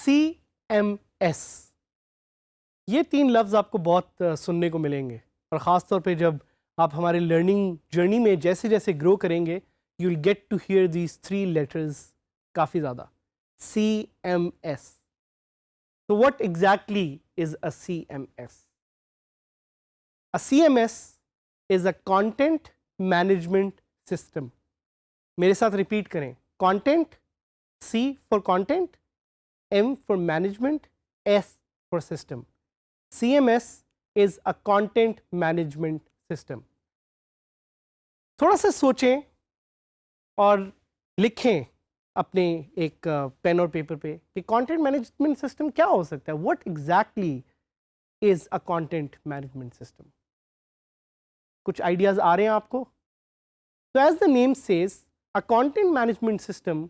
CMS, ये 3 लफ्ज़ आपको बहुत सुनने को मिलेंगे और ख़ास तौर पे जब आप हमारे लर्निंग जर्नी में जैसे जैसे ग्रो करेंगे you will get to hear these 3 letters काफ़ी ज़्यादा. CMS. So what exactly is a CMS? A CMS is a content management system. मेरे साथ रिपीट करें. Content, C for content, M for management, S for system. CMS is a content management system. थोड़ा सा सोचें और लिखें अपने एक पेन और पेपर पे कि कंटेंट मैनेजमेंट सिस्टम क्या हो सकता है. What exactly is a content management system. कुछ आइडियाज आ रहे हैं आपको. तो as the name says a content management system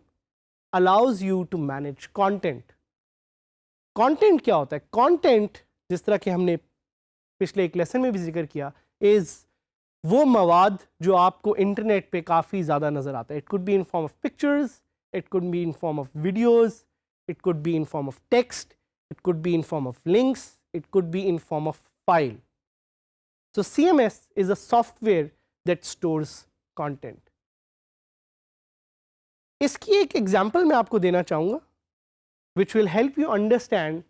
allows you to manage content. Content क्या होता है? कंटेंट जिस तरह के हमने पिछले एक लेसन में भी जिक्र किया इज वो मवाद जो आपको इंटरनेट पे काफ़ी ज़्यादा नज़र आता है. It could be in form of pictures, it could be in form of videos, it could be in form of text, it could be in form of links, it could be in form of file. So CMS is a software that stores content. इसकी एक example मैं आपको देना चाहूँगा which will help you understand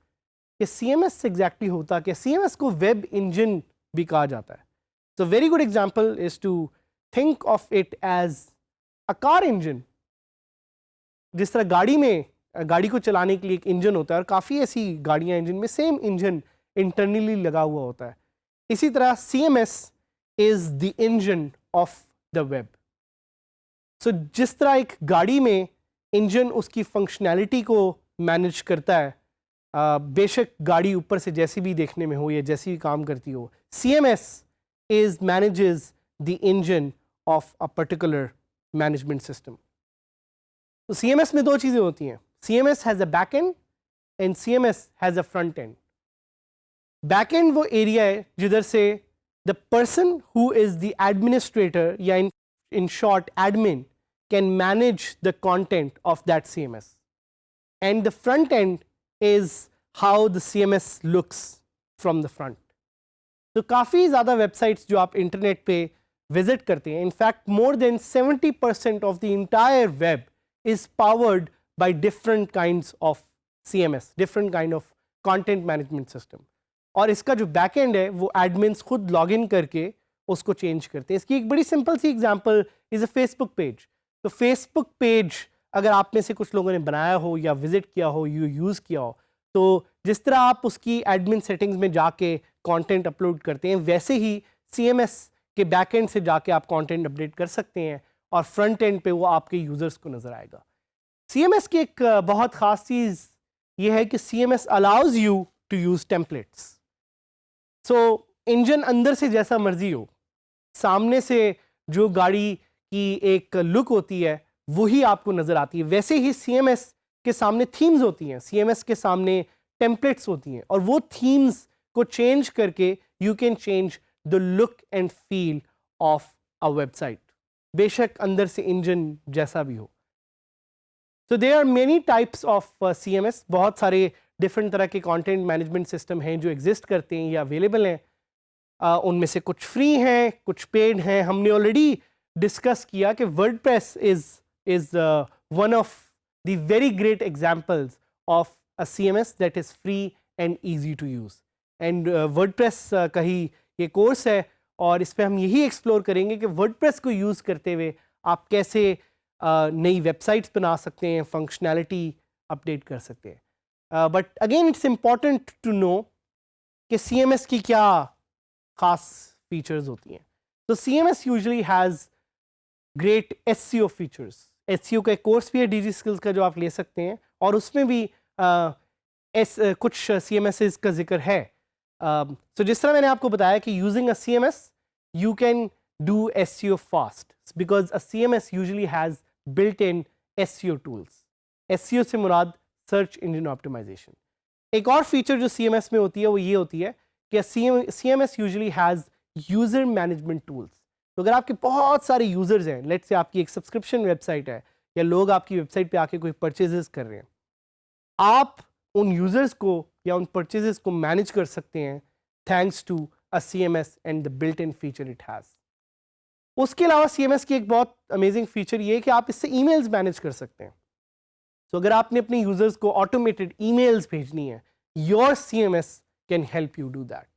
कि CMS exactly होता क्या. CMS को वेब इंजन भी कहा जाता है. So very good example is to think of it as a car engine. जिस तरह गाड़ी को चलाने के लिए एक इंजन होता है और काफ़ी ऐसी गाड़ियाँ हैं जिनमें सेम इंजन इंटरनली लगा हुआ होता है. इसी तरह CMS is the engine of the web. So जिस तरह एक गाड़ी में इंजन उसकी फंक्शनैलिटी को मैनेज करता है, बेशक गाड़ी ऊपर से जैसी भी देखने में हो या जैसी भी काम करती हो, CMS is manages the engine of a particular management system. तो CMS में 2 चीज़ें होती हैं. CMS has a back end and CMS has a front end. Back end वो एरिया है जिधर से the person who is the administrator या in short admin can manage the content of that CMS. And the front end is how the CMS looks from the front. तो काफ़ी ज़्यादा websites जो आप इंटरनेट पे विजिट करते हैं, in fact more than 70% of the entire web is powered by different kinds of CMS, different kind of content management system. और इसका जो बैकएंड है वो एडमिन्स खुद लॉगिन करके उसको चेंज करते हैं. इसकी एक बड़ी सिंपल सी example is a Facebook page. तो फेसबुक पेज अगर आप में से कुछ लोगों ने बनाया हो या विजिट किया हो, यूज़ किया हो, तो जिस तरह आप उसकी एडमिन सेटिंग्स में जाके कंटेंट अपलोड करते हैं वैसे ही CMS के बैकएंड से जाके आप कंटेंट अपडेट कर सकते हैं और फ्रंट एंड पे वो आपके यूज़र्स को नज़र आएगा. CMS की एक बहुत ख़ास चीज़ ये है कि CMS allows you to use templates. So engine अंदर से जैसा मर्जी हो, सामने से जो गाड़ी की एक लुक होती है वही आपको नज़र आती है. वैसे ही CMS के सामने थीम्स होती हैं, CMS के सामने टेम्पलेट्स होती हैं और वो थीम्स को चेंज करके you can change the look and feel of a website, बेशक अंदर से इंजन जैसा भी हो. तो there are many types of CMS. बहुत सारे डिफरेंट तरह के कंटेंट मैनेजमेंट सिस्टम हैं जो एग्जिस्ट करते हैं या अवेलेबल हैं. उनमें से कुछ फ्री हैं, कुछ पेड हैं. हमने ऑलरेडी डिस्कस किया कि WordPress is one of the very great examples of a CMS that is free and easy to use. And WordPress का ही ये कोर्स है और इस पर हम यही एक्सप्लोर करेंगे कि वर्डप्रेस को यूज़ करते हुए आप कैसे नई वेबसाइट्स बना सकते हैं, फंक्शनैलिटी अपडेट कर सकते हैं. But again it's important to know कि CMS की क्या ख़ास फीचर्स होती हैं. तो CMS usually has great SEO features. SEO का एक कोर्स भी है DG स्किल्स का जो आप ले सकते हैं और उसमें भी कुछ CMS का जिक्र है. So जिस तरह मैंने आपको बताया कि using a CMS you can do SEO fast because a CMS usually has built-in SEO tools. SEO से मुराद सर्च इंजन ऑप्टिमाइजेशन. एक और फीचर जो CMS में होती है वो ये होती है कि CMS usually has user management tools. तो अगर आपके बहुत सारे यूज़र्स हैं, लेट्स से आपकी एक सब्सक्रिप्शन वेबसाइट है या लोग आपकी वेबसाइट पे आके कोई परचेजेस कर रहे हैं, आप उन यूज़र्स को या उन परचेजेस को मैनेज कर सकते हैं thanks to a CMS and the built in feature it has. उसके अलावा CMS की एक बहुत अमेजिंग फीचर ये है कि आप इससे ईमेल्स मैनेज कर सकते हैं। तो अगर आपने अपने यूज़र्स को ऑटोमेटेड ईमेल्स भेजनी है, your CMS can help you do that.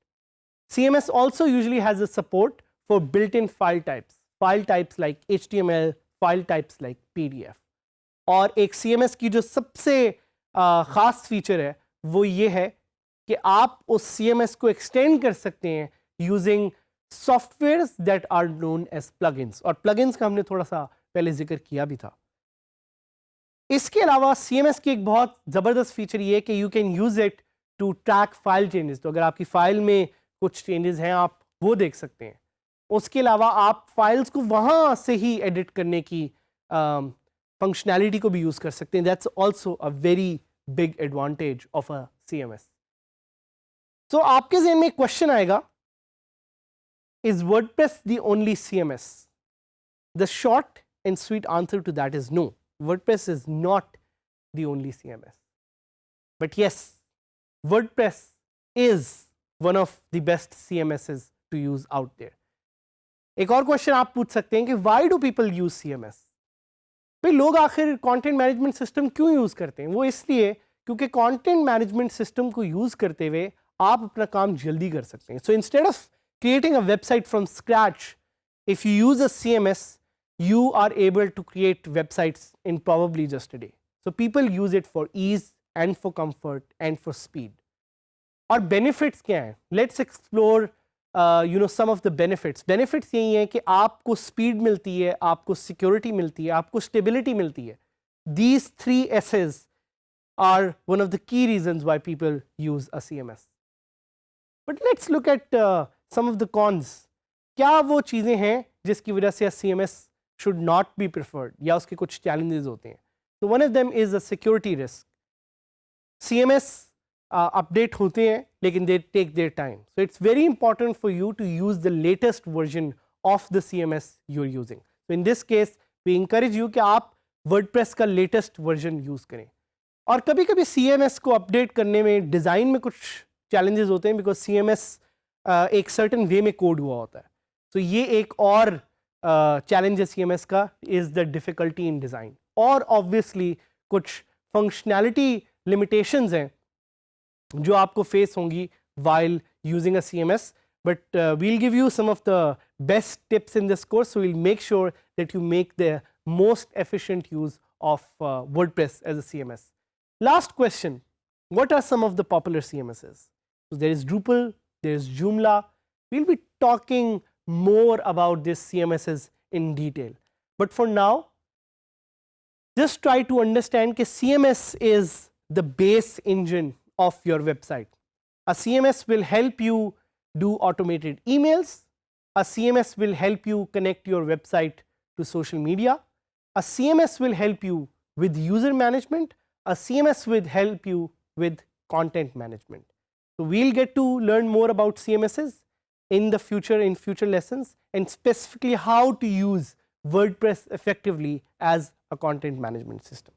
CMS also usually has a support for built-in file types like HTML, file types like PDF. और एक CMS की जो सबसे ख़ास फीचर है वो ये है कि आप उस CMS को एक्सटेंड कर सकते हैं using softwares that are known as plugins, और प्लगइन्स का हमने थोड़ा सा पहले जिक्र किया भी था। इसके अलावा CMS की एक बहुत ज़बरदस्त फीचर ये है कि you can use it to track file changes. तो अगर आपकी फ़ाइल में कुछ चेंजेस हैं आप वो देख सकते हैं। उसके अलावा आप फाइल्स को वहाँ से ही एडिट करने की फंक्शनैलिटी को भी यूज़ कर सकते हैं। That's also a very big advantage of a CMS। तो आपके ज़हन में एक क्वेश्चन आएगा, is WordPress the only CMS? The short and sweet answer to that is no, WordPress is not the only CMS. But yes, WordPress is one of the best CMSs to use out there. एक और question आप पूछ सकते हैं कि why do people use CMS? भाई लोग आखिर कंटेंट मैनेजमेंट सिस्टम क्यों यूज़ करते हैं? वो इसलिए क्योंकि कंटेंट मैनेजमेंट सिस्टम को यूज़ करते हुए आप अपना काम जल्दी कर सकते हैं। So instead of creating a website from scratch, if you use a CMS, you are able to create websites in probably just a day. So people use it for ease and for comfort and for speed. और benefits क्या हैं? Let's explore some of the benefits. Benefits यही हैं कि आपको speed मिलती है, आपको security मिलती है, आपको stability मिलती है. These 3 S's are one of the key reasons why people use a CMS. But let's look at some of the cons. क्या वो चीज़ें हैं जिसकी वजह से CMS should not be preferred या उसके कुछ challenges होते हैं? So one of them is a security risk. CMS update होते हैं लेकिन they take their time. So it's very important for you to use the latest version of the CMS you're using. So in this case we encourage you कि आप WordPress का latest version use करें। और कभी कभी CMS को update करने में डिज़ाइन में कुछ challenges होते हैं because CMS एक certain way में कोड हुआ होता है। तो ये एक और चैलेंज है CMS का, is the difficulty in design. और ऑब्वियसली कुछ फंक्शनैलिटी लिमिटेशंस हैं जो आपको फेस होंगी while using a CMS, but we'll give you some of the best tips in this course, so we'll make sure that you make the most efficient use of WordPress as a CMS. Last question, what are some of the popular CMSs? So there is Drupal, there is Joomla. We'll be talking more about these CMSs in detail, but for now just try to understand that CMS is the base engine of your website. A CMS will help you do automated emails, a CMS will help you connect your website to social media, a CMS will help you with user management, a CMS will help you with content management. So we'll get to learn more about CMSs in the future, in future lessons, and specifically how to use WordPress effectively as a content management system.